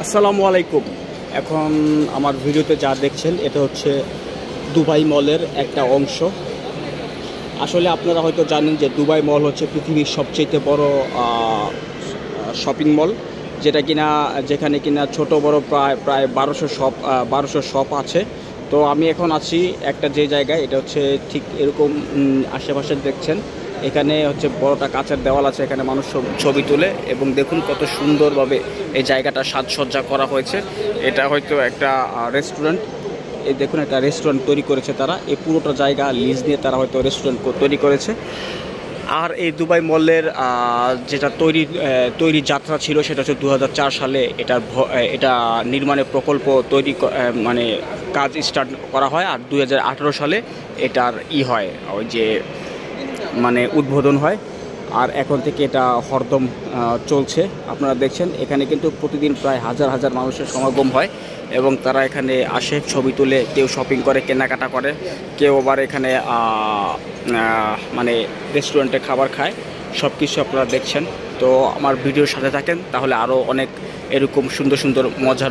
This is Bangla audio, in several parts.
আসসালামু আলাইকুম। এখন আমার ভিডিওতে যা দেখছেন এটা হচ্ছে দুবাই মলের একটা অংশ। আসলে আপনারা হয়তো জানেন যে দুবাই মল হচ্ছে পৃথিবীর সবচেয়ে বড় শপিং মল, যেখানে কিনা ছোট বড় প্রায় প্রায় 1200 শপ আছে। তো আমি এখন আছি একটা যে জায়গায়, এটা হচ্ছে ঠিক এরকম আশেপাশে দেখছেন। এখানে হচ্ছে বড়টা কাঁচের দেওয়াল আছে, এখানে মানুষ ছবি তুলে এবং দেখুন কত সুন্দরভাবে এই জায়গাটা সাজসজ্জা করা হয়েছে। এটা হয়তো একটা রেস্টুরেন্ট। এই দেখুন একটা রেস্টুরেন্ট তৈরি করেছে তারা, এই পুরোটা জায়গা লিজ নিয়ে তারা হয়তো রেস্টুরেন্ট তৈরি করেছে। আর এই দুবাই মলের যেটা তৈরি যাত্রা ছিল সেটা হচ্ছে 2004 সালে এটা নির্মাণের প্রকল্প মানে কাজ স্টার্ট করা হয়। আর 2018 সালে এটার হয় ওই যে মানে উদ্বোধন হয়। আর এখন থেকে এটা হরদম চলছে। আপনারা দেখছেন এখানে কিন্তু প্রতিদিন প্রায় হাজার হাজার মানুষের সমাগম হয় এবং তারা এখানে আসে, ছবি তুলে, কেউ শপিং করে, কেনাকাটা করে, কেউ আবার এখানে মানে রেস্টুরেন্টে খাবার খায়। সব কিছু আপনারা দেখছেন। তো আমার ভিডিওর সাথে থাকেন, তাহলে আরও অনেক এরকম সুন্দর সুন্দর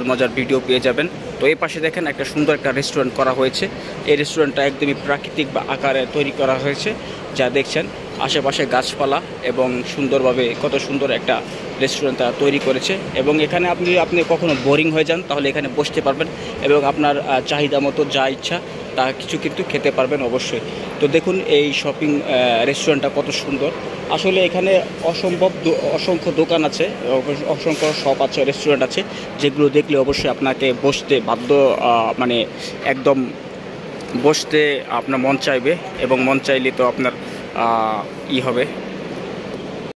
মজার ভিডিও পেয়ে যাবেন। তো এই পাশে দেখেন একটা সুন্দর একটা রেস্টুরেন্ট করা হয়েছে। এই রেস্টুরেন্টটা একদমই প্রাকৃতিক বা আকারে তৈরি করা হয়েছে, যা দেখছেন আশেপাশে গাছপালা এবং সুন্দরভাবে কত সুন্দর একটা রেস্টুরেন্ট তারা তৈরি করেছে। এবং এখানে আপনি কখনো বোরিং হয়ে যান তাহলে এখানে বসতে পারবেন এবং আপনার চাহিদা মতো যা ইচ্ছা তা কিছু কিন্তু খেতে পারবেন অবশ্যই। তো দেখুন এই শপিং রেস্টুরেন্টটা কত সুন্দর। আসলে এখানে অসংখ্য দোকান আছে, অসংখ্য শপ আছে, রেস্টুরেন্ট আছে, যেগুলো দেখলে অবশ্যই আপনাকে বসতে বাধ্য, মানে একদম বসতে আপনার মন চাইবে এবং মন চাইলে তো আপনার হবে।